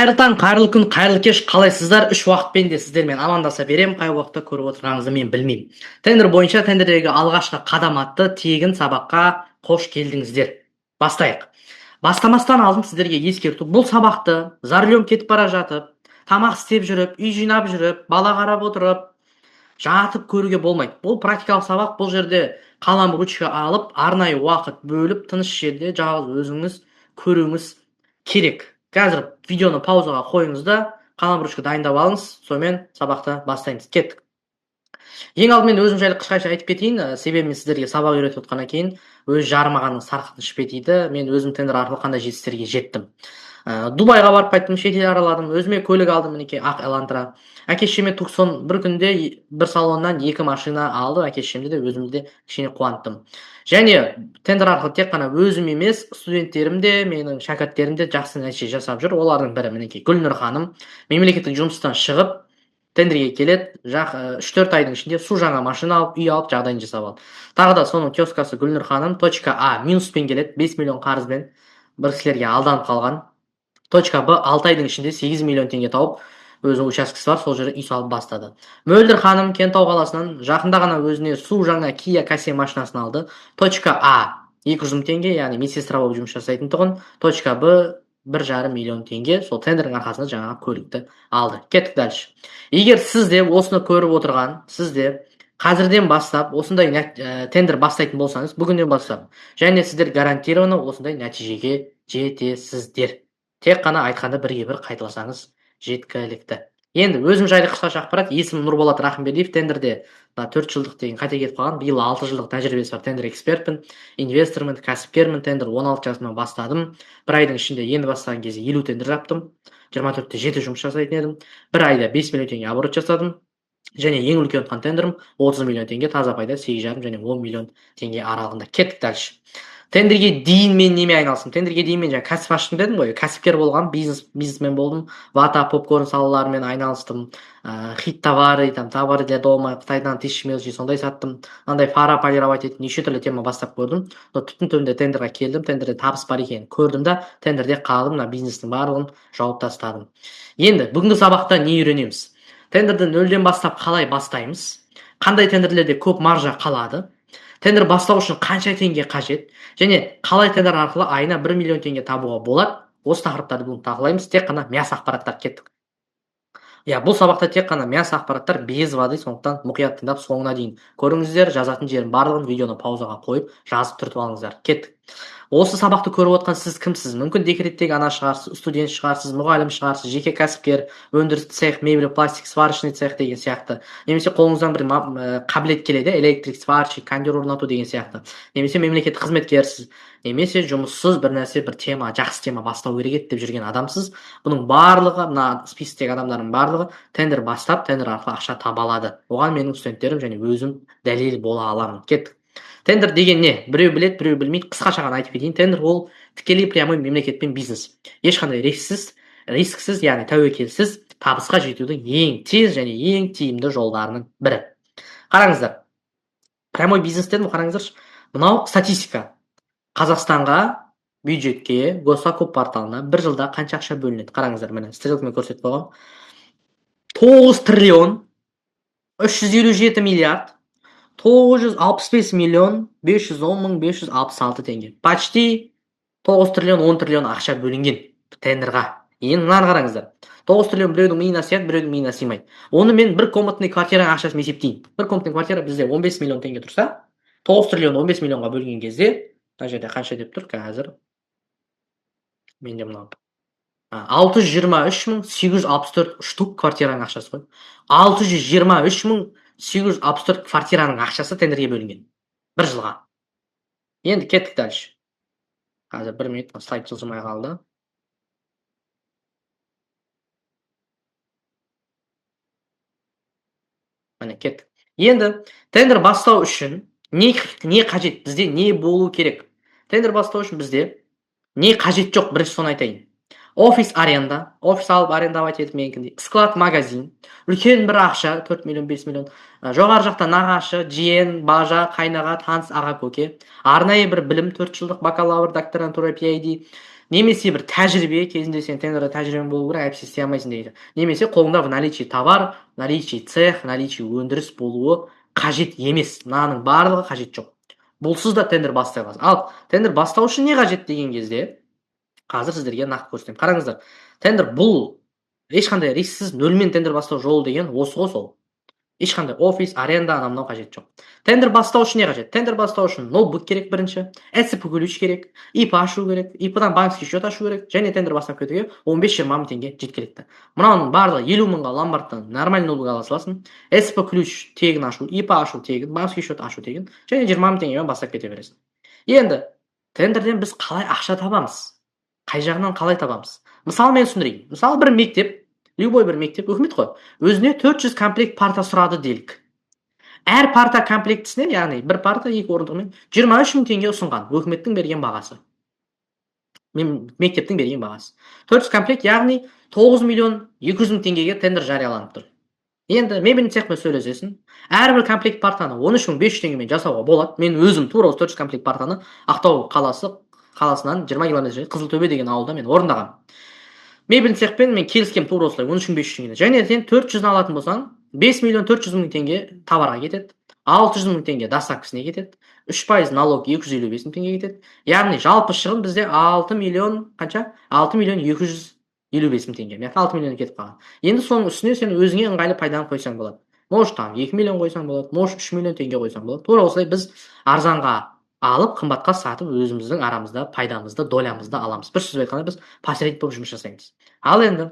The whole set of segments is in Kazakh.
Қайырлы таң, қайырлы күн, қайырлы кеш, қалайсыздар? Үш уақытпен де сіздермен амандаса берем, қай уақытта көріп отырғаныңызды мен білмеймін. Тендер бойынша тендердегі алғашқы қадам атты тегін сабаққа қош келдіңіздер. Бастайық. Бастамастан алдын сіздерге ескерту. Бұл сабақты за рулем кетіп бара жатып, тамақ істеп жүріп, үй жинап жүріп, бала қарап отырып, жатып көруге болмайды. Бұл практикалық сабақ. Бұл жерде қалам ручка алып, арнайы уақыт бөліп, тыныш жерде жалғыз өзіңіз көруіңіз керек. Қазір видеоны паузаға қойыңыз да қалам ручка дайындап алыңыз, сонымен сабақты бастаймыз. Кеттік. Ең алдымен өзім жайлы қысқаша айтып кетейін. Себебі мен сіздерге сабақ үйретіп отқаннан кейін өз жарымағанның сарқытын ішпе дейді. Мен өзім тендер арқылы қандай жетістіктерге жеттім. Дубайға барып қайттым, шет ел араладым, өзіме көлік алдым, мінекей ақ элантра. Әке-шешеме Туксон бір күнде бір салоннан 2 машина алды, әке-шешемді де өзімді де кішкене қуанттым. Және тендер арқылы тек қана өзім емес, студенттерім де, менің шәкірттерім де жақсы нәтиже жасап жүр. Олардың бірі мінекей Гүлнұр ханым мемлекеттік жұмыстан шығып тендерге келеді, 3-4 айдың ішінде су жаңа машина алып, үй алып, жағдайын жасап алды. Тағы да соның тезкасы Гүлнұр ханым .А минуспен келеді, 5 миллион қарызбен бір кісілерге алданып қалған. Б 6 айдың ішінде 8 миллион теңге тауып, өзінің учаскесі бар, сол жерде үй салып бастады. Мөлдір ханым Кентау қаласынан жақында ғана өзіне су жаңа Kia K7 машинасын алды. А 200 мың теңге, яғни медсестра болып жұмыс жасайтын тұғын. Б 1,5 миллион теңге, сол тендердің арқасында жаңағы көлікті алды. Кеттік дальше. Егер сізде осыны көріп отырған, сізде қазірден бастап осындай тендер бастайтын болсаңыз, бүгіннен бастап, және сіздер гарантированно осындай нәтижеге жетесіздер. Тек қана айтқанды бірге-бір қайталасаңыз жеткілікті. Енді өзім жайлы қысқаша ақпарат. Есімім Нұрболат Рахымбердиев. Тендерде 4 жылдық деген қате кетіп қалған. Биыл 6 жылдық тәжірибесі бар. Тендер экспертпін, инвестормын, кәсіпкермін. Тендер 16 жасымнан бастадым. Бір айдың ішінде енді бастаған кезде 50 тендер жаптым. 24-те 7 жұмыс жасайтын едім. Бір айда 5 миллион теңге оборот жасадым. Және ең үлкен отқан тендерім 30 миллион теңге, таза пайда 8,5 және 10 миллион теңге аралығында. Кеттік дальше. Тендерге дейін мен неме айналыстым? Тендерге дейін мен кәсіп аштым дедім ғой, кәсіпкер болған, бизнесмен болдым. Вата, попкорн салаларымен айналыстым. Хит товары, товары для дома, Қытайдан 1000 мелочи сондай саттым. Андай фара полировать етіп, неше түрлі тема бастап көрдім. Түптің түбінде тендерға келдім, тендерде табыс бар екенін көрдім да, тендерде қалдым, бизнестің барлығын жауып тастадым. Енді бүгінгі сабақта не үйренеміз? Тендерді нөлден бастап қалай бастаймыз? Қандай тендерлерде көп маржа қалады? Тендер бастау үшін қанша теңге қажет? Және қалай тендер арқылы айына 1 миллион теңге табуға болады? Осы тақырыптарды бүгін талқылаймыз. Тек қана мяс ақпараттар. Кеттік. Бұл сабақта тек қана мяс ақпараттар, без воды, сондықтан мұқият тыңдап соңына дейін көріңіздер. Жазатын жерін барлығын видеоны паузаға қойып, жазып түртіп алыңыздар. Кеттік. Осы сабақты көріп отқан сіз кімсіз? Мүмкін декреттегі ана шығарсыз, студент шығарсыз, мұғалім шығарсыз, жеке кәсіпкер, өндіріс цех, мебель, пластик, сварочный цех деген сияқты. Немесе қолыңыздан бір қабілет келеді, электрик, сварщик, кондер орнату деген сияқты. Немесе мемлекеттік қызметкерсіз, немесе жұмыссыз бір нәрсе, бір тема, жақсы тема бастау керек еді деп жүрген адамсыз. Бұның барлығы, мына списоктегі адамдардың барлығы тендер бастап, тендер арқылы ақша таба алады. Оған менің студенттерім және өзім дәлел бола аламын. Кеттік. Тендер деген не? Біреу білет, біреу білмейді. Қысқаша ғана айтып кетейін. Тендер ол тікелей прямой мемлекетпен бизнес. Ешқандай рисксіз, яғни тәуекелсіз табысқа жетудің ең тез және ең тиімді жолдарының бірі. Қараңыздар. Прямой бизнес дедім, қараңыздаршы. Мынау статистика. Қазақстанға бюджетке Госокоп порталына бір жылда қанша ақша бөлінеді? Қараңыздар, міне стрелкамен көрсетіп қойғам. 9 триллион 357 миллиард 965 миллион 510 мың 566 теңге. Почти 9 триллион 10 триллион ақша бөлінген тендерға. Енді мынаны қараңыздар. 9 триллион біреудің миына сияды, біреудің миына сыймайды. Оны мен бір комнатный квартираның ақшасын есептейін. Бір комнатный квартира бізде 15 миллион теңге тұрса, 9 триллион 15 миллионға бөлінген кезде, мына жерде қанша деп тұр қазір? Менде мынау 623 мың 864 штук квартираның ақшасы ғой. 623 мың 864 квартираның ақшасы тендерге бөлінген. Бір жылға. Енді кеттік дальше. Қазір 1 минут слайд жылжымай қалды. Міне кеттік. Енді тендер бастау үшін не қажет? Бізде не болу керек? Тендер бастау үшін бізде не қажет жоқ? Бірінші соны айтайын. Офис аренда, офис алып арендовать етіп менікіндей, склад, магазин, үлкен бір ақша, 4 миллион, 5 миллион, жоғары жақта нағашы, жиен, бажа, қайнаға, таныс, аға көке, арнайы бір білім, 4 жылдық бакалавр, докторантура, PhD, немесе бір тәжірибе кезінде сен тендерде тәжірибең болу керек, әйтпесе істей алмайсың дейді. Немесе қолыңда в наличии товар, наличии цех, наличии өндіріс болуы қажет емес. Мынаның барлығы қажет жоқ. Бұлсыз да тендер бастай аласың. Ал тендер бастау үшін не қажет деген кезде қазір сіздерге нақты көрсетемін. Қараңыздар, тендер бұл ешқандай рисксіз нөлмен тендер бастау жолы деген осы ғой сол. Ешқандай офис, аренда, анау мынау қажет жоқ. Тендер бастау үшін не қажет? Тендер бастау үшін ноутбук керек бірінші, СЦП ключ керек, ИП ашу керек, ИП-дан банковский счет ашу керек, және тендер бастап кетуге 15-20 мың теңге жеткілікті. Мынаның барлығы 50 мыңға ломбардтан нормальный ноутбук ала саласың, СЦП ключ тегін ашу, ИП ашу тегін, банковский счет ашу тегін, және 20 мың теңгемен бастап кете бересің. Енді тендерден біз қалай ақша табамыз? Қай жағынан қалай табамыз? Мысалы мен түсіндірейін. Мысалы бір мектеп, любой бір мектеп, өкімет қой, өзіне 400 комплект парта сұрады делік. Әр парта комплектісіне, яғни бір парта 2 орындығымен 23 мың теңге ұсынған, өкіметтің берген бағасы. Мектептің берген бағасы. 400 комплект, яғни 9 миллион 200 мың теңгеге тендер жарияланып тұр. Енді мебель цехпен сөйлесесің, әрбір комплект партаны 13 мың 500 теңгемен жасауға болады. Мен өзім тура 400 комплект партаны Ақтау қаласынан 20 км жерде Қызылтөбе деген ауылда мен орындағам. Мебель цехпен мен келіскем тура осылай 13 мың 500 теңге. Және сен 400 алатын болсаң, 5 миллион 400 мың теңге товарға кетеді. 600 мың теңге доставкасына кетеді. 3% налог 255 мың теңге кетеді. Яғни жалпы шығын бізде 6 миллион қанша? 6 миллион 255 мың теңге. 6 миллион кетіп қалған. Енді соның үстіне сен өзіңе ыңғайлы пайданы қойсаң болады. Может, 2 миллион қойсаң болады, может 3 миллион теңге қойсаң болады. Тура осылай біз арзанға алып, қымбатқа сатып, өзіміздің арамызда пайдамызды, долямызды аламыз. Бір сөзбен айтқанда біз посредник болып жұмыс жасаймыз. Ал енді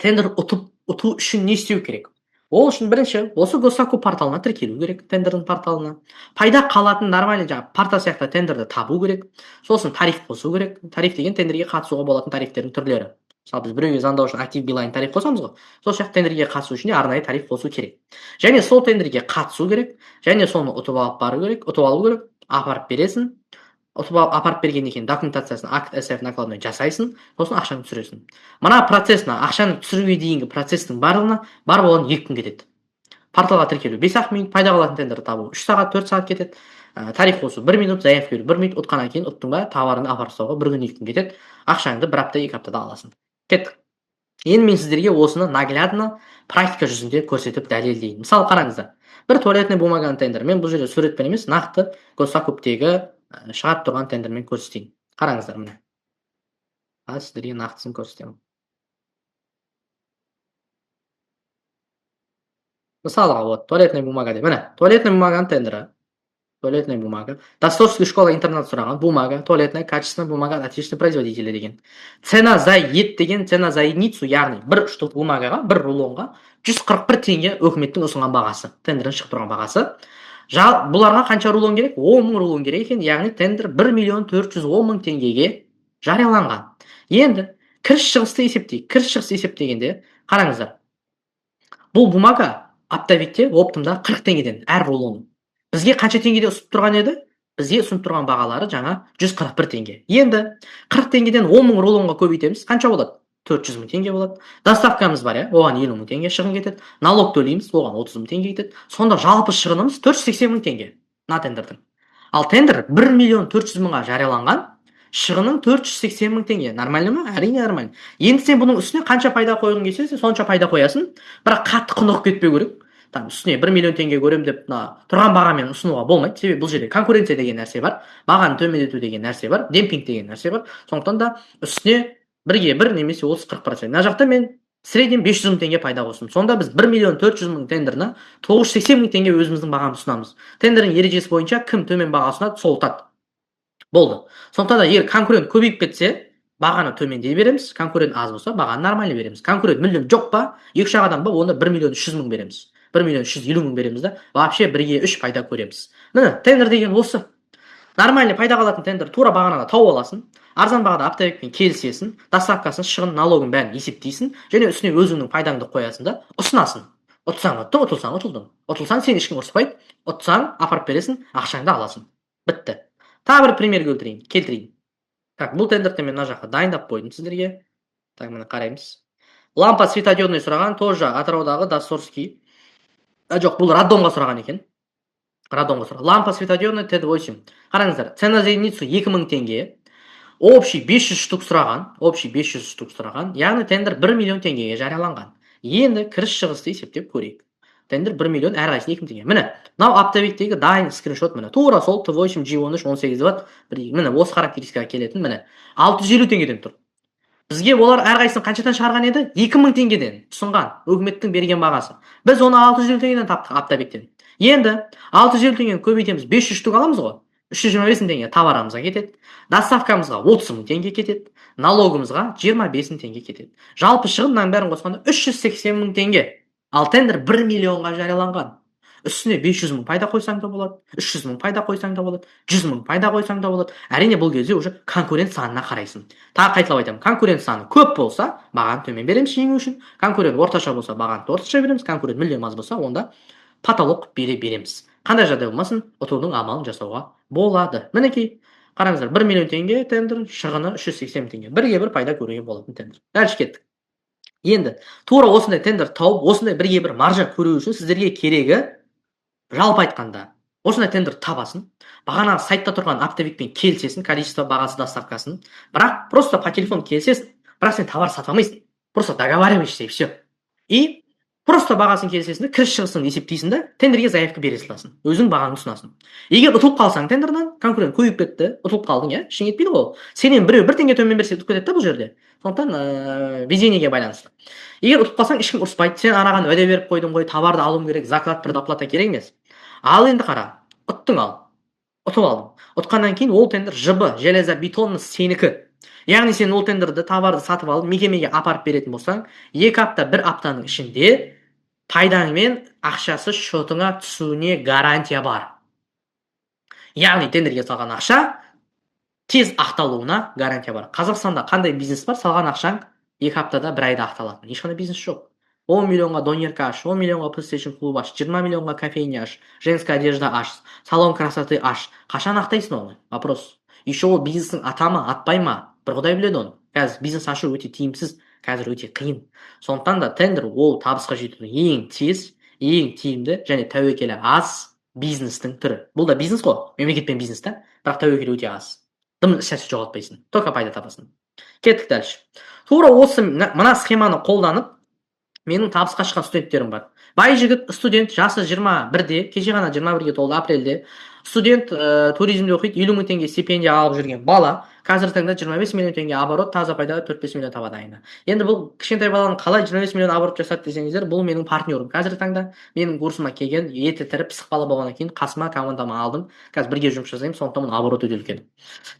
тендер ұту үшін не істеу керек? Ол үшін бірінші осы Госзакуп порталына тіркелу керек, тендердің порталына. Пайда қалатын нормальный парта сияқты тендерді табу керек. Сосын тариф қосу керек. Тариф деген тендерге қатысуға болатын тарифтердің түрлері. Мысалы біз біреуге звондау үшін актив билайн тариф қосамыз ғой. Сол сияқты тендерге қатысу үшін арнайы тариф қосу керек. Және сол тендерге қатысу керек, және соны ұтып алу керек, апарып бересің. Апарып бергеннен кейін документациясын акт SF накладной жасайсың, сосын ақшаны түсіресің. Мына процесіне, ақшаны түсіруге дейінгі процестің барлығына бар болған 2 күн кетеді. Порталға тіркелу 5-ақ минут, пайда қалатын тендерді табу 3 сағат, 4 сағат кетеді. Тариф қосу 1 минут, заявка беру 1 минут, ұтқаннан кейін ұттың ба, товарыңды апарып тастауға 1 күн 2 күн кетеді. Ақшаңды 1 апта, 2 аптада аласың. Кеттік. Енді мен сіздерге осыны наглядно практика жүзінде көрсетіп дәлелдеймін. Мысалы қараңыздар. Бір туалетный бумаганы тендер. Мен бұл жерде суретпен емес, нақты Госзакуптегі шығарып тұрған тендермен көрсетейін. Қараңыздар міне. Сіздерге нақтысын көрсетемін. Мысалға вот туалетный бумага деп. Міне, туалетный бумаганың тендері. Туалетная бумага. Досторская школа интернат сұраған. Бумага, туалетная, качественная бумага от отечественных производителей деген. Цена за ет деген, цена за единицу, яғни бір штук бумагаға, бір рулонға 141 теңге өкіметтің ұсынған бағасы. Тендердің шығып тұрған бағасы. Бұларға қанша рулон керек? 10 мың рулон керек екен, яғни тендер 1 миллион 410 мың теңгеге жарияланған. Енді кіріс шығысты есептейік. Кіріс шығыс есептегенде қараңыздар. Бұл бумага оптовикте оптымда 40 теңгеден әр рулон. Бізге қанша теңгеде ұсынып тұрған еді? Бізге ұсынып тұрған бағалары жаңа 141 теңге. Енді 40 теңгеден 10 мың рулонға көбейтеміз. Қанша болады? 400 мың теңге болады. Доставкамыз бар, оған 50 мың теңге шығын кетеді. Налог төлейміз, оған 30 мың теңге кетеді. Сонда жалпы шығынымыз 480 мың теңге. Тендердің. Ал тендер 1 миллион 400 мыңға жарияланған, шығының 480 мың теңге. Нормально ма? Әрине нормально. Енді сен бұның үстіне қанша пайда қойғың келсе, сонша пайда қоясың. Бірақ қатты құнығып кетпеу керек. Үстіне 1 миллион теңге көрем деп тұрған бағамен ұсынуға болмайды. Себебі бұл жерде конкуренция деген нәрсе бар, бағаны төмендету деген нәрсе бар, демпинг деген нәрсе бар. Сондықтан да үстіне 1-1 немесе 30-40%. Мына жақта мен среднем 500 мың теңге пайда қостым. Сонда біз 1 миллион 400 мың тендеріне 980 мың теңге өзіміздің бағаны ұсынамыз. Тендердің ережесі бойынша кім төмен баға ұсынады, сол ұтады. Болды. Сондықтан да егер конкурент көбейіп кетсе, бағаны төмендей береміз. Конкурент аз болса, бағаны нормально береміз. Конкурент мүлдем жоқ па, 2 адам ба, онда 1 миллион 300 мың береміз. 1 миллион 350 мың береміз да, вообще 1-3 пайда көреміз. Міне, тендер деген осы. Нормальный пайда қалатын тендер тура бағанада тауып аласың, арзан бағада оптовикпен келісесің, доставкасын, шығын, налогын бәрін есептейсің, және үстіне өзіңнің пайдаңды қоясың да, ұсынасың. Ұтсаң ұттың, ұтылсаң ұтылдың. Ұтылсаң сен ешкім ұрыспайды, ұтсаң апарып бересің, ақшаңды аласың. Бітті. Тағы бір пример келтірейін. Так, бұл тендерді мен мына жаққа дайындап қойдым сіздерге. Так, міне қараймыз. Лампа светодиодный сұраған, тоже Атыраудағы Доссорский. Жоқ, бұл Радомға сұраған екен. Радомға сұраған. Лампа светодиодный Т8. Қараңыздар, цена за единицу 2000 теңге. общий 500 штук сұраған, яғни тендер 1 миллион теңгеге жарияланған. Енді кіріс шығысты есептеп көрейік. Тендер 1 миллион, әрқайсысы 2 мың теңге. Міне, мынау аптабектегі дайын скриншот, міне, тура сол T8, G13, 18 ватт, міне, осы характеристикаға келетін, міне, 650 теңгеден тұр. Бізге олар әрқайсысын қаншадан шығарған еді? 2000 теңгеден ұсынған, үкіметтің берген бағасы. Біз оны 650 теңгеден таптық аптабектен. Енді 650 теңгені көбейтеміз, 500 штук аламыз ғой. 325 теңге товарымызға кетеді. Доставкамызға 30 мың теңге кетеді. Налогымызға 25 мың теңге кетеді. Жалпы шығынның бәрін қосқанда 380 мың теңге. Ал тендер 1 миллионға жарияланған. Үстіне 500 мың пайда қойсаң да болады, 300 мың пайда қойсаң да болады, 100 мың пайда қойсаң да болады. Әрине бұл кезде уже конкурент санына қарайсың. Тағы қайталап айтамын, конкурент саны көп болса, бағаны төмен береміз жеңу үшін. Конкурент орташа болса, бағаны орташа береміз. Конкурент мүлдем аз болса, онда потолок бере береміз. Қандай жағдай болмасын, ұтудың амалын жасауға болады. Мінекей, қараңыздар, 1 миллион теңге тендер, шығыны 380 теңге. Бірге бір пайда көруге болатын тендер. Дальше кеттік. Енді тура осындай тендер тауып, осындай бірге бір маржа көру үшін сіздерге керегі, жалпы айтқанда, осындай тендер табасын, бағанағы сайтта тұрған оптовикпен келісесің, количество бағасы доставкасын, бірақ просто по телефону келісесің, бірақ сен товар сата алмайсың, просто договариваешься и все. И просто бағасын келісесің, кіріс шығысын есептейсің да, тендерге заявка бере саласың, өзің бағаңды ұсынасың. Егер ұтылып қалсаң тендердан, конкурент көбейіп кетті, ұтылып қалдың, иә, ештеңе етпейді ғой. Сенен біреу 1 теңге төмен берсе ұтылып кетеді да бұл жерде. Сондықтан везениеге байланысты. Егер ұтылып қалсаң, ешкім ұрыспайды. Сен анаған уәде беріп қойдың ғой, товарды алуым керек, заклад предоплата керек емес. Ал енді қара, ұттың ал, ұтып алдың. Ұтқаннан кейін ол тендер жыбы, железобетонны сенікі. Яғни сен ол тендерді, товарды сатып алып, мекемеге апарып беретін болсаң, 2 апта, 1 аптаның ішінде пайдаң мен ақшасы шотыңа түсуіне гарантия бар. Яғни тендерге салған ақша тез ақталуына гарантия бар. Қазақстанда қандай бизнес бар? Салған ақшаң 2 аптада, 1 айда ақталатын. Ешқандай бизнес жоқ. 10 миллионға донерка аш, 10 миллионға PlayStation клуб аш, 20 миллионға кофейня аш, женская одежда аш, салон красоты аш. Қашан ақтайсың оны? Вопрос. Еще ол бизнестің атама, атпай ма? Бір құдай біледі оны. Қазір бизнес ашу өте тиімсіз, қазір өте қиын. Сондықтан да тендер ол табысқа жетудің ең тез, ең тиімді және тәуекелі аз бизнестің түрі. Бұл да бизнес қой, мемлекетпен бизнес та, бірақ тәуекелі өте аз. Дым сәтсіз жоғалтпайсың, только пайда табасың. Кеттік дальше. Тура осы мына схеманы қолданып, менің табысқа шыққан студенттерім бар. Бай жігіт студент, жасы 21-де, кеше ғана 21-ге толды, апрельде. Студент туризмде оқиды, 50 мың теңге стипендия алып жүрген бала, қазіргі таңда 25 миллион теңге оборот, таза пайда 4-5 миллион табады айына. Енді бұл кішкентай баланың қалай 25 миллион оборот жасады десеңіздер, бұл менің партнерім. Қазіргі таңда менің курсыма келген, еті тірі пысық бала болғаннан кейін қасыма командама алдым. Қазір бірге жұмыс жасаймын, сондықтан оның оборот өте үлкен.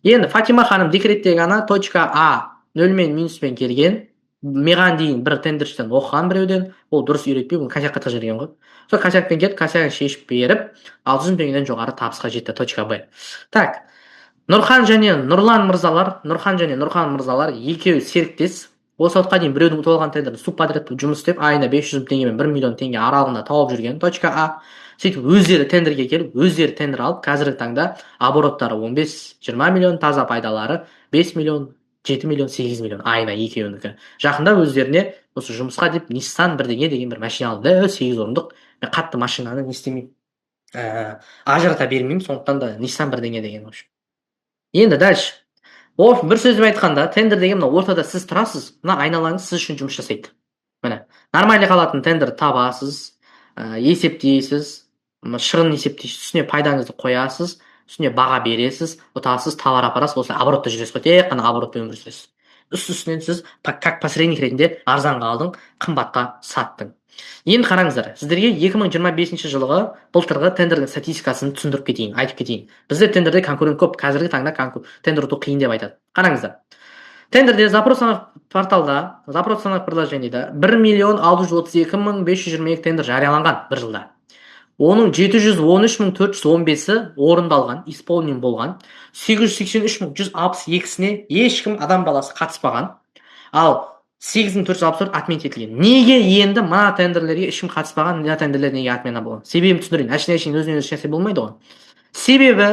Енді Фатима ханым декретте ғана .А 0 мен минуспен келген. Маған дейін бір тендерштен оқыған біреуден, ол дұрыс үйретпей, оны косякқа тығып ғой. Сол косякпен келіп, косягын шешіп беріп, 600 теңгеден жоғары табысқа жетті. Б. Так, Нұрхан және Нұрлан мырзалар екеуі серіктес. Осы уақытқа дейін біреудің ұтып алған тендерді субподряд жұмыс істеп, айына 500 теңге мен 1 миллион теңге аралығында тауып жүрген. А. Сөйтіп өздері тендерге келіп, өздері тендер алып, қазіргі таңда обороттары 15-20 миллион, таза пайдалары 5 миллион, 7 миллион, 8 миллион айына екеуінікі. Жақында өздеріне осы жұмысқа деп Nissan бірдеңе деген бір машина алды. 8 орындық. Мен қатты машинаны не істемеймін, ажырата бермеймін, сондықтан да Nissan бірдеңе деген. Енді дальше. Бір сөзбен айтқанда, тендер деген мына ортада сіз тұрасыз, мына айналаңыз сіз үшін жұмыс жасайды. Міне, нормально қалатын тендер табасыз, есептейсіз, шығын есептейсіз, үстіне пайдаңызды қоясыз, үстіне баға бересіз, ұтасыз, товар апарасыз, осылай оборотта жүресіз ғой, тек қана оборотпен өмір сүресіз. Үстінен сіз как посредник ретінде арзанға алдың, қымбатқа саттың. Енді қараңыздар, сіздерге 2025 жылғы былтырғы тендердің статистикасын түсіндіріп кетейін, айтып кетейін. Бізде тендерде конкурент көп, қазіргі таңда тендер ұту қиын деп айтады. Қараңыздар. Тендерде запрос порталда, запрос предложениеда 1 миллион 632 522 тендер жарияланған бір жылда. Оның 713 415-і орындалған, исполнен болған, 883 162-сіне ешкім адам баласы қатыспаған, ал 8464 отмен етілген. Неге енді мына тендерлерге ешкім қатыспаған, мына тендерлер неге отмена болған? Себебін түсіндірейін. Әшейін өзінен ешнәрсе болмайды ғой. Себебі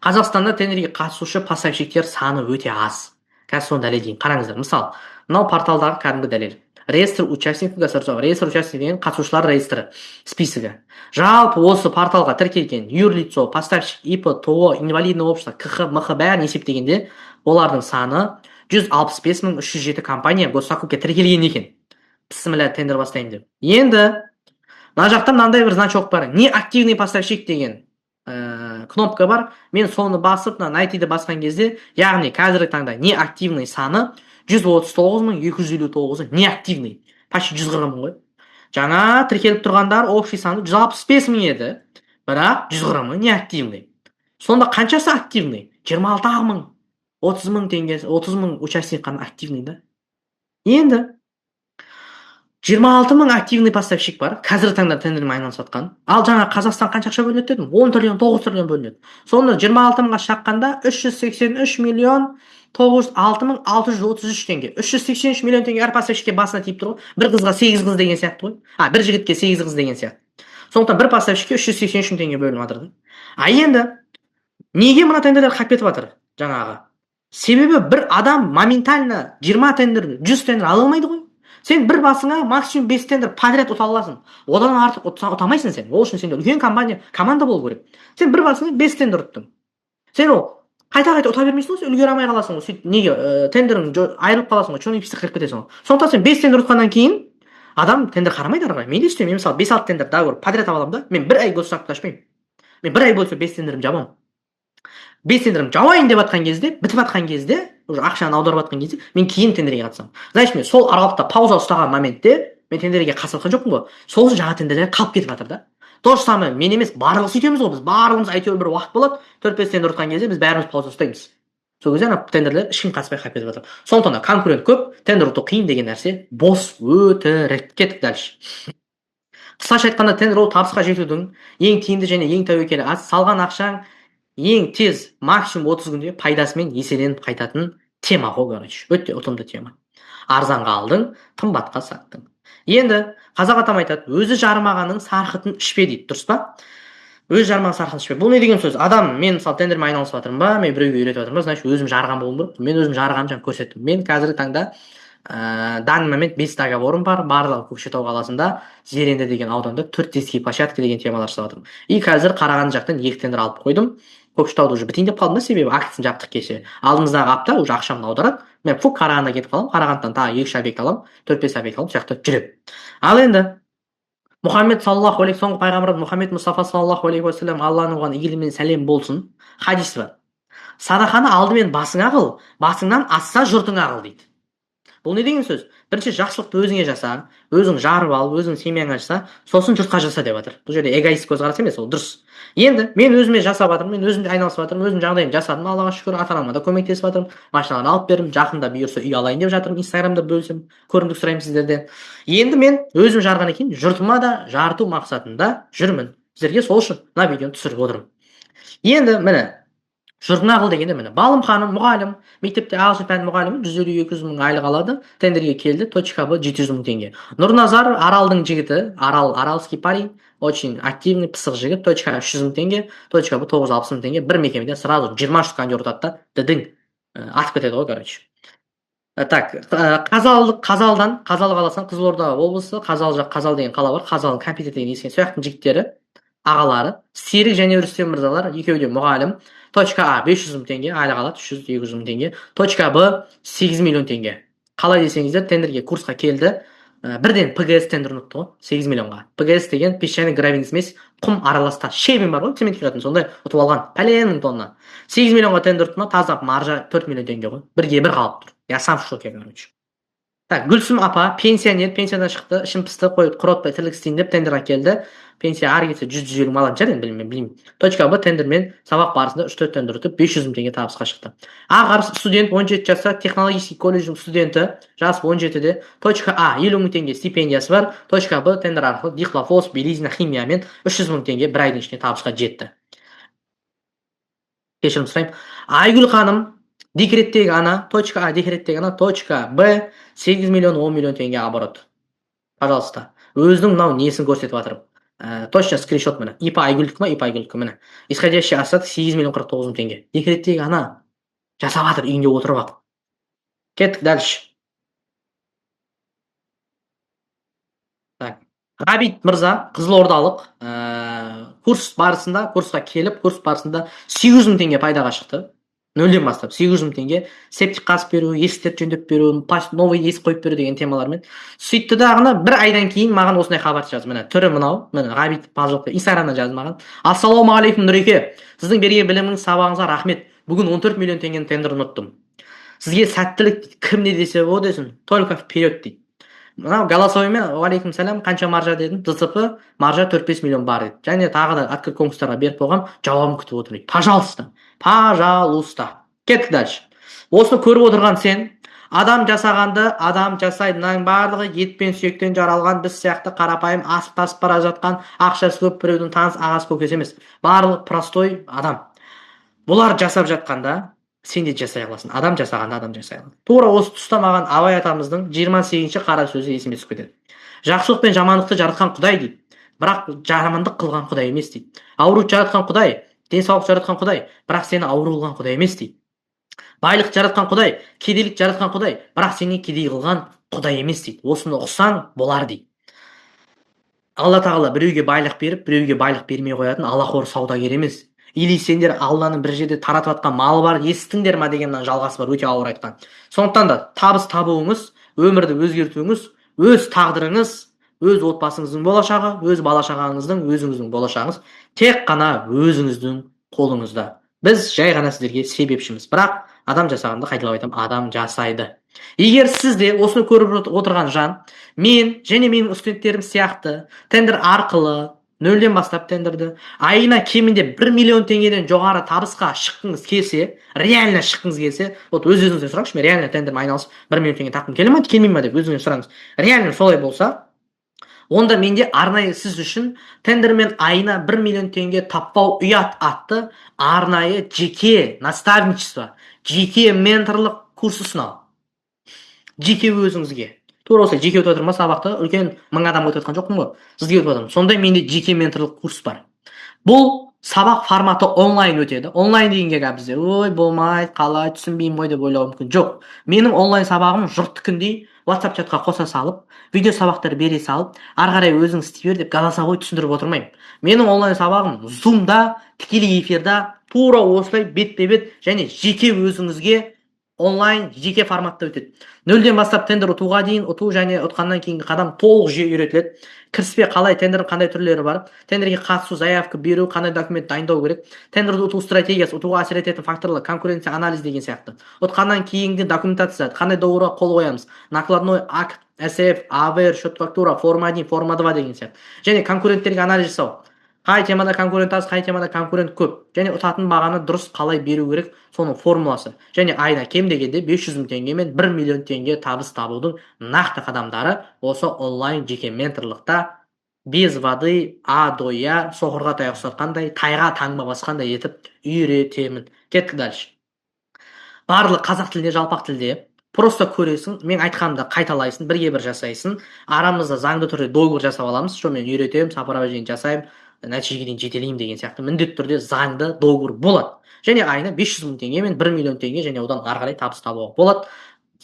Қазақстанда тендерге қатысушы поставщиктер саны өте аз. Қазір соны дәлелдейін. Қараңыздар, мысалы, мынау порталдағы кәдімгі дәлел. Реестр участников государства, реестр участников деген қатысушылар реестрі списогі. Жалпы осы порталға тіркелген юрлицо, поставщик, ИП, ТО, инвалидный общество, КХ, МХ бәрін есептегенде Олардың саны 165.307 компания госзакупка тіркелген екен. Бісміллә, тендер бастайын деп. Енді мына жақта мынандай бір значок бар. Неактивный поставщик деген кнопка бар. Мен соны басып, найтиді басқан кезде, яғни қазіргі таңда неактивный саны 139.259 неактивный. Почти 140 мың ғой. Жаңа тіркеліп тұрғандар общий саны 165 мың еді. Бірақ 140 мың неактивный. Сонда қаншасы активный? 26 мың. 30 мың теңге, 30 мың участник қана активный да. Енді 26 мың активный поставщик бар. Қазіргі таңда тендермен айналысып жатқан. Ал жаңа Қазақстан қанша ақша бөлінеді дедім? 10 триллион, 9 триллион бөлінеді. Сонда 26 мыңға шаққанда 383 миллион 906 мың 633 теңге. 383 миллион теңге әр поставщикке басына тиіп тұр ғой. Бір қызға 8 қыз деген сияқты ғой. Бір жігітке 8 қыз деген сияқты. Сондықтан бір поставщикке 383 мың теңге бөлініп жатыр да. Енді неге мына тендерлер қалып кетіп жатыр жаңағы? Себебі бір адам моментально 20 тендер, 100 тендер ала алмайды ғой. Сен бір басыңа максимум 5 тендер подряд ұта аласың. Одан артық ұтамайсың сен. Ол үшін сенде үлкен команда болу керек. Сен бір басыңа 5 тендер ұттың. Сен ол қайта-қайта ұта бермейсің ғой, сен үлгере алмай қаласың ғой. Сөйтіп неге тендерің айырылып қаласың ғой, чоны писік кіріп кетесің ғой. Сондықтан сен 5 тендер ұтқаннан кейін адам тендер қарамайды ары қарай. Мен де істеймін. Мен мысалы 5-6 тендер договор подряд аламын да. Мен бір ай госзакупты ашпаймын. Мен бір ай бойы 5 тендерімді жабамын. 5 тендерімді жауайын деп жатқан кезде, бітіп жатқан кезде, уже ақшаны аударып жатқан кезде, мен кейін тендерге қатысамын. Значит, мен сол аралықта пауза ұстаған моментте мен тендерге қатысып жатқан жоқпын ғой. Сол жаңа тендерлер қалып кетіп жатыр да. То же самое, мен емес, барлығы сөйтеміз ғой. Біз барлығымыз әйтеуір бір уақыт болады, 4-5 тендер ұтқан кезде біз бәріміз пауза ұстаймыз. Сол кезде ана тендерлер ешкім қатыспай қалып кетіп жатыр. Сондықтан конкурент көп, тендер ұту қиын деген нәрсе бос өтірік. Кеттік дальше. Қысқаша айтқанда, тендер ол табысқа жетудің ең тиімді және ең тәуекелі ас. Салған ақшаң ең тез максимум 30 күнде пайдасымен еселеніп қайтатын тема ғой, короче. Өте ұтымды тема. Арзанға алдың, қымбатқа саттың. Енді қазақ атам айтады, өзі жарымағанның сарқытын ішпе дейді, дұрыс па? Өзі жарымаған сарқытын ішпе. Бұл не деген сөз? Адам, мен мысалы тендермен айналысып жатырмын ба, мен біреуге үйретіп жатырмын ба, значит өзім жарған болуым керек. Мен өзім жарғанымды жаңа көрсеттім. Мен қазіргі таңда данный момент 5 договорым бар, барлығы Көкшетау қаласында, Зеренді деген ауданда 4 детский площадка деген темалар жасап жатырмын. И қазір Қарағанды жақтан 2 тендер алып қойдым. Көкшетауды уже бітейін деп қалдым да, себебі акциясын жаптық кеше. Алдымыздағы апта уже ақшамды аударады. Мен Қарағандыға кетіп қаламын, Қарағандыдан тағы 2-3 объект аламын, 4-5 объект аламын, сияқты жүремін. Ал енді Мұхаммед саллаллаху алейхи, соңғы пайғамбарымыз Мұхаммед Мұстафа саллаллаху алейхи уассалам, Алланың оған игілігі сәлем болсын, хадис бар. Садақаны алдымен басыңа қыл, басыңнан асса жұртыңа қыл дейді. Бұл не деген сөз? Бірінші жақсылықты өзіңе жаса, өзің жарып ал, өзің семьяңа жаса, сосын жұртқа жаса деп жатыр. Бұл жерде эгоист көзқарас емес, ол дұрыс. Енді мен өзіме жасап жатырмын, мен өзімде айналысып жатырмын, өзім жағдайымды жасадым, Аллаға шүкір, ата-анама да көмектесіп жатырмын, машиналарды алып бердім, жақында бұйырса үй алайын деп жатырмын, Инстаграмда бөлсем, көрімдік сұраймын сіздерден. Енді мен өзім жарғаннан кейін жұртыма да жарыту мақсатында жүрмін. Сіздерге сол үшін мына видеоны түсіріп отырмын. Енді міне жұртыңа қыл дегенде міне балым ханым мұғалім, мектепте ағылшын пәні мұғалімі, 150-200 мың айлық алады, тендерге келді, точка Б 700 мың теңге. Нұрназар Аралдың жігіті, аралский парень, очень активный, пысық жігіт, точка 300 мың теңге, точка Б 960 мың теңге, бір мекемеден сразу 20 штуканы ұртады да, дідің атып кетеді ғой, короче. Так, Қазал қаласынан, Қызылорда облысы, Қазал деген қала бар, Қазалдың компьютер деген ескен сояқтың жігіттері, ағалары, Серік және Рүстем мырзалар, екеуі де мұғалім. Точка А 500 мың теңге, айлық алады, 300-200 мың теңге. Точка Б 8 миллион теңге. Қалай десеңіздер, тендерге курсқа келді. Бірден ПГС тендерін ұтты ғой, 8 миллионға. ПГС деген песчаный гравийный смесь, құм араласта шебен бар ғой, цемент құятын, сондай ұтып алған. Пәлен мың тонна. 8 миллионға тендер ұтты ма, таза маржа 4 миллион теңге ғой. Бірге бір қалып тұр. Я сам в шоке, короче. Так, Гүлсім апа, пенсионер, пенсиядан шықты, ішім пысты, қойып құротпай тірлік істейін деп тендерға келді. Пенсия ары кетсе 100-150 мың алатын шығар, енді білмеймін. Точка Б тендермен сабақ барысында 3-4 тендер ұтып 500 мың теңге табысқа шықты. Ағарыс студент 17 жаста, технологический колледждің студенті, жасы 17-де. Точка А 50 мың теңге стипендиясы бар. Точка Б тендер арқылы дихлофос, белизна, химиямен 300 мың теңге бір айдың ішінде табысқа жетті. Кешірім сұраймын. Айгүл ханым, декреттегі ана, точка А декреттегі ана, точка Б 8 миллион 10 миллион теңге оборот. Пожалуйста. Өзінің мынау несін көрсетіп жатырмын. Точно скриншот міне. ИП Айгүлдікі ма, ИП Айгүлдікі міне. Исходящий остаток 8 миллион 49 мың теңге. Декреттегі ана жасап жатыр, үйінде отырып ақ. Кеттік дальше. Так. Ғабит мырза, Қызылордалық, курсқа келіп, курс барысында 800 мың теңге пайдаға шықты. нөлден бастап 800 мың теңге септик қазып беру, есіктерді жөндеп беру, новый есік қойып беру деген темалармен. Сөйтті дағыны бір айдан кейін маған осындай хабар жазды. Міне түрі мынау. Міне Ғабит Пазылов Инстаграмнан жазды маған. Ассалаумағалейкум Нұреке. Сіздің берген біліміңіз сабағыңызға рахмет. Бүгін 14 миллион теңгенің тендерін ұттым. Сізге сәттілік дейді. Кім не десе о десін. Только вперед дейді. Мынау голосовоймен уалейкум сәлем, қанша маржа дедім. ДЦП маржа 4-5 миллион бар дейді. Және тағы да открыт конкурстарға беріп қойғам, жауабын күтіп отыр дейді. Пожалуйста. Кеттік дальше. Осыны көріп отырған сен, адам жасағанды адам жасайды. Мынаның барлығы ет пен сүйектен жаралған, біз сияқты қарапайым асып тасып бара жатқан, ақшасы көп біреудің таныс ағасы көкесі емес. Барлығы простой адам. Бұлар жасап жатқанда сен де жасай аласың. Адам жасағанда адам жасай алады. Тура осы тұста маған Абай атамыздың 28-ші қара сөзі есіме түсіп кетеді. Жақсылық пен жамандықты жаратқан Құдай дейді. Бірақ жамандық қылған Құдай емес дейді. Ауруды жаратқан Құдай, денсаулық жаратқан Құдай, бірақ сені ауру қылған Құдай емес дейді. Байлық жаратқан Құдай, кедейлік жаратқан Құдай, бірақ сені кедей қылған Құдай емес дейді. Осыны ұқсаң болар дейді. Алла тағала біреуге байлық беріп, біреуге байлық бермей қоятын аллахор саудагер емес. Или сендер Алланың бір жерде таратып жатқан малы бар, естіңдер ма деген жалғасы бар, өте ауыр айтқан. Сондықтан да табыс табуыңыз, өмірді өзгертуіңіз, өз тағдырыңыз, өз отбасыңыздың болашағы, өз бала-шағаңыздың, өзіңіздің болашағыңыз тек қана өзіңіздің қолыңызда. Біз жай ғана сіздерге себепшіміз. Бірақ адам жасағанды қайталап айтамын, адам жасайды. Егер сізде осыны көріп отырған жан, мен және менің студенттерім сияқты тендер арқылы нөлден бастап тендерді айына кемінде 1 миллион теңгеден жоғары табысқа шыққыңыз келсе, реально шыққыңыз келсе, вот өз-өзіңізден сұраңызшы, мен реально тендермен айналысып 1 миллион теңге тапқым келе ме, келмей ме деп өзіңізден сұраңыз. Реально солай болса, онда менде арнайы сіз үшін тендермен айына 1 миллион теңге таппау ұят атты арнайы жеке наставничество, жеке менторлық курсы ұсынамын. Жеке өзіңізге. Тура осылай жеке өтіп отырмын сабақты, үлкен 1000 адам өтіп жатқан жоқпын ғой. Сізге өтіп отырмын. Сондай менде жеке менторлық курс бар. Бұл сабақ форматы онлайн өтеді. Онлайн дегенге бізде ой болмайды, қалай түсінбеймін ғой деп ойлауы мүмкін. Жоқ. Менің онлайн сабағым жұрттікіндей WhatsApp чатқа қоса салып, видео сабақтар бере салып, ары қарай өзің істей бер деп голосовой түсіндіріп отырмаймын. Менің онлайн сабағым Zoom-да, тікелей эфирда, тура осылай бетпе-бет және жеке өзіңізге онлайн жеке форматта өтеді. Нөлден бастап тендер ұтуға дейін, ұту және ұтқаннан кейінгі қадам толық жүйе үйретіледі. Кіріспе қалай, тендердің қандай түрлері бар, тендерге қатысу, заявка беру, қандай документ дайындау керек, тендерді ұту стратегиясы, ұтуға әсер ететін факторлар, конкуренция анализ деген сияқты. Ұтқаннан кейінгі документация, қандай договорға қол қоямыз, накладной акт, СФ, АВР, счет фактура, форма 1, форма 2 деген сияқты. Және конкуренттерге анализ жасау. Қай темада конкурент аз, қай темада конкурент көп. Және ұтатын бағаны дұрыс қалай беру керек, соның формуласы. Және айына кем дегенде 500 мың теңге мен 1 миллион теңге табыс табудың нақты қадамдары осы онлайн жеке менторлықта без воды, а до я, соқырға таяқ ұстатқандай, тайға таңба басқандай етіп үйретемін. Кеттік дальше. Барлық қазақ тілінде, жалпақ тілде просто көресің, мен айтқанымды қайталайсың, бірге бір жасайсың. Арамызда заңды түрде договор жасап аламыз, що мен үйретемін, сопровождение жасаймын, нәтижеге дейін жетелеймін деген сияқты міндетті түрде заңды договор болады. Және айына 500 мың теңге мен 1 миллион теңге және одан ары қарай табыс табуға болады.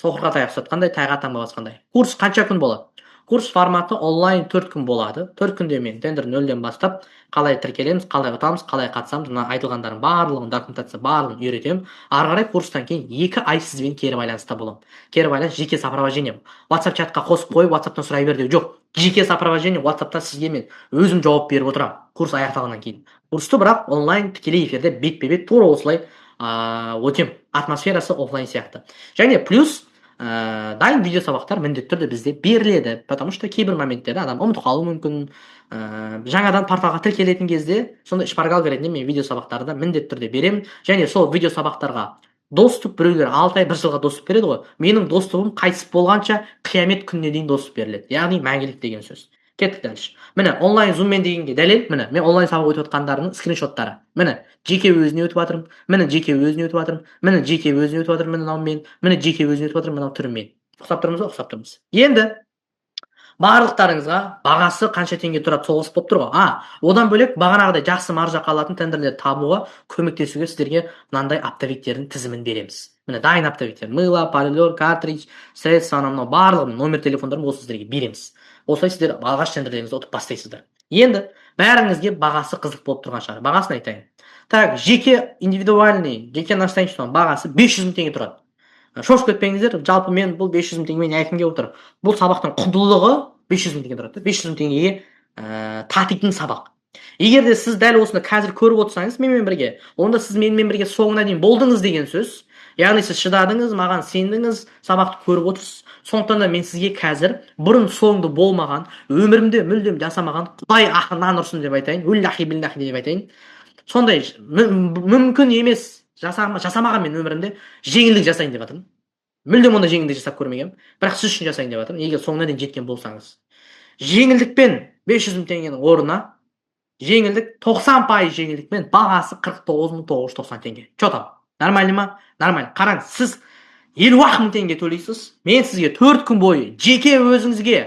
Соқырға таяқ ұстатқандай, тайға таңба басқандай. Курс қанша күн болады? Курс форматы онлайн 4 күн болады. 4 күнде мен тендер нөлден бастап қалай тіркелеміз, қалай ұтамыз, қалай қатысамыз, мына айтылғандардың барлығын, документация барлығын үйретемін. Ары қарай курстан кейін 2 ай сізбен кері байланыста боламын. Кері байланыс жеке сопровождение. WhatsApp чатқа қосып қойып, WhatsApp-тан сұрай бер деу жоқ. Жеке сопровождение WhatsApp-та сізге мен өзім жауап беріп отырамын. Курс аяқталғаннан кейін. Курсты бірақ онлайн тікелей эфирде бетпе-бет тура осылай өтем. Атмосферасы офлайн сияқты. Және плюс дайын видео сабақтар міндетті түрде бізде беріледі, потому что кейбір моменттерде адам ұмытып қалуы мүмкін. Жаңадан порталға тіркелетін кезде сондай шпаргалка ретінде мен видео сабақтарды міндетті түрде беремін. Және сол видео сабақтарға доступ біреулер 6 ай 1 жылға доступ береді ғой. Менің доступым қайтыс болғанша қиямет күніне дейін доступ беріледі. Яғни мәңгілік деген сөз. Кеттік дальше. Міне онлайн зуммен дегенге дәлел, міне мен онлайн сабақ өтіп жатқандарының скриншоттары. Міне жеке өзіне өтіп жатырмын, міне жеке өзіне өтіп жатырмын, міне жеке өзіне өтіп жатырмын, мынау мен, міне жеке өзіне өтіп жатырмын, мынау түріммен. Ұқсап тұрмыз ба? Ұқсап тұрмыз. Енді барлықтарыңызға бағасы қанша теңге тұрады соғыс болып тұр ғой. Одан бөлек бағанағыдай жақсы маржа қалатын тендерлерді табуға көмектесуге сіздерге мынандай оптовиктердің тізімін береміз. Міне дайын оптовиктер, мыло, полилер, картридж, средства, анау барлығын номер телефондарын осы сіздерге береміз. Осылай сіздер алғаш тендерлеріңізді ұтып бастайсыздар. Енді бәріңізге бағасы қызық болып тұрған шығар. Бағасын айтайын. Так, жеке индивидуальный, жеке наставничествоның бағасы 500 мың теңге тұрады. Шошып кетпеңіздер, жалпы мен бұл 500 мың теңгемен не айтқым келіп отыр. Бұл сабақтың құндылығы 500 мың теңге тұрады. 500 мың теңгеге татитын сабақ. Егер де сіз дәл осыны қазір көріп отырсаңыз менімен бірге, онда сіз менімен бірге соңына дейін болдыңыз деген сөз. Яғни сіз шыдадыңыз, маған сендіңіз, сабақты көріп отырсыз. Сондықтан да мен сізге қазір бұрын соңды болмаған, өмірімде мүлдем жасамаған, Құдай ақынан ұрсын деп айтайын, өллахи биллахи деп айтайын. Сондай мүмкін емес жасамаған мен өмірімде жеңілдік жасайын деп жатырмын. Мүлдем ондай жеңілдік жасап көрмегенмін, бірақ сіз үшін жасайын деп жатырмын. Егер соңына дейін жеткен болсаңыз, жеңілдікпен 500 мың теңгенің орнына жеңілдік 90% жеңілдікпен бағасы 49.990 теңге. Че там? Нормально ма? Нормально. Қараңыз, сіз 50 мың теңге төлейсіз. Мен сізге 4 күн бойы жеке өзіңізге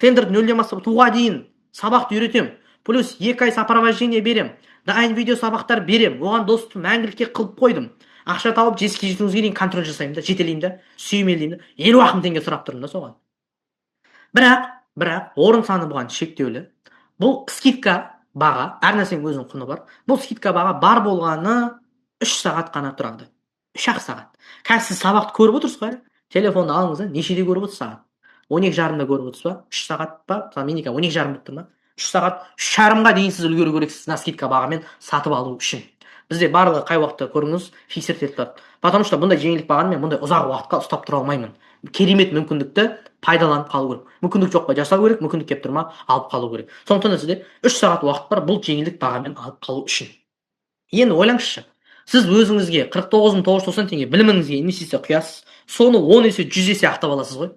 тендерді нөлден бастап туға дейін сабақты үйретем. Плюс 2 ай сопровождение берем. Дайын видео сабақтар берем. Оған досты мәңгілікке қылып қойдым. Ақша тауып жетістікке жетуіңізге дейін контроль жасаймын да, жетелеймін да, сүйемелдеймін да. 50 мың теңге сұрап тұрмын да соған. Бірақ орын саны бұған шектеулі. Бұл скидка баға, әр нәрсенің өзінің құны бар. Бұл скидка баға бар болғаны 3 сағат қана тұрады. 3-ақ сағат. Қазір сіз сабақты көріп отырсыз ғой? Телефонды алыңыз, нешеде көріп отырсыз сағат? 12:30-да көріп отырсыз ба? 3 сағат па? Менікі 12:30 болып тұр ма? 3 сағат, 3:30-ға дейін сіз үлгеру керексіз на скидка бағамен сатып алу үшін. Бізде барлығы қай уақытта көріңіз, фиксирт етіп тұрады. Потому что бұндай жеңілдік бағаны мен бұндай ұзақ уақытқа ұстап тұра алмаймын. Керемет мүмкіндікті пайдаланып қалу керек. Мүмкіндік жоқ па, жасау керек, мүмкіндік келіп тұр ма, алып қалу керек. Сондықтан да сізде 3 сағат уақыт бар бұл жеңілдік бағамен алып қалу үшін. Енді ойлаңызшы, сіз өзіңізге 49.990 теңге біліміңізге инвестиция құясыз, соны 10 есе 100 есе ақтап аласыз ғой.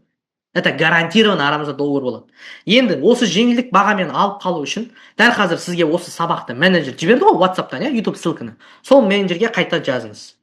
Это гарантированно арамызда доллар болады. Енді осы жеңілдік бағамен алып қалу үшін дәл қазір сізге осы сабақты менеджер жіберді ғой WhatsApp-тан, YouTube ссылканы. Сол менеджерге қайта жазыңыз.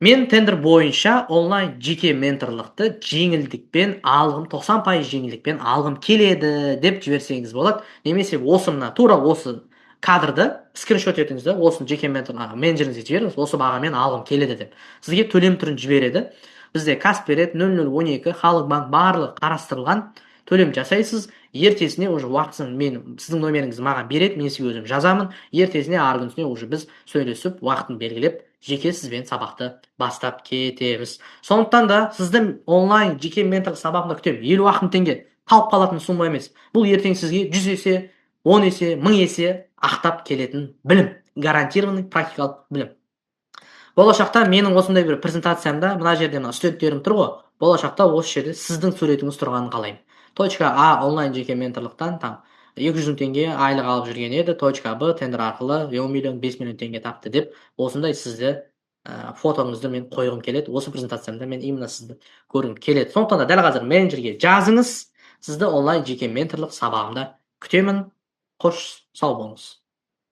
Мен тендер бойынша онлайн жеке менторлықты жеңілдікпен алғым, 90% жеңілдікпен алғым келеді деп жіберсеңіз болады. Немесе осы мына тура осы кадрды скриншот етіңіз да, осыны жеке менеджеріңізге жіберіңіз, осы бағамен алғым келеді деп. Сізге төлем түрін жібереді. Бізде Каспирет 0012 Халық банк барлығы қарастырылған. Төлем жасайсыз, ертесіне уже уақытысын сіздің номеріңізді маған береді, мен сізге өзім жазамын. Ертесіне ары күнісіне уже біз сөйлесіп, уақытын белгілеп, жеке сізбен сабақты бастап кетеміз. Сондықтан да сіздің онлайн жеке менторлық сабағында күтемін. 50 мың теңге қалып қалатын сумма емес. Бұл ертең сізге 100 есе, 10 есе, 1000 есе ақтап келетін білім. Гарантированный практикалық білім. Болашақта менің осындай бір презентациямда мына жерде студенттерім тұр ғой. Болашақта осы жерде сіздің суретіңіз тұрғанын қалаймын. Точка А онлайн жеке менторлықтан 200 мың теңге айлық алып жүрген еді. Точка Б тендер арқылы 10 миллион 5 миллион теңге тапты деп осындай сізді фотоңызды мен қойғым келеді. Осы презентациямда мен именно сізді көргім келеді. Сондықтан да дәл қазір менеджерге жазыңыз. Сізді онлайн жеке менторлық сабағымда күтемін. Қош сау болыңыз.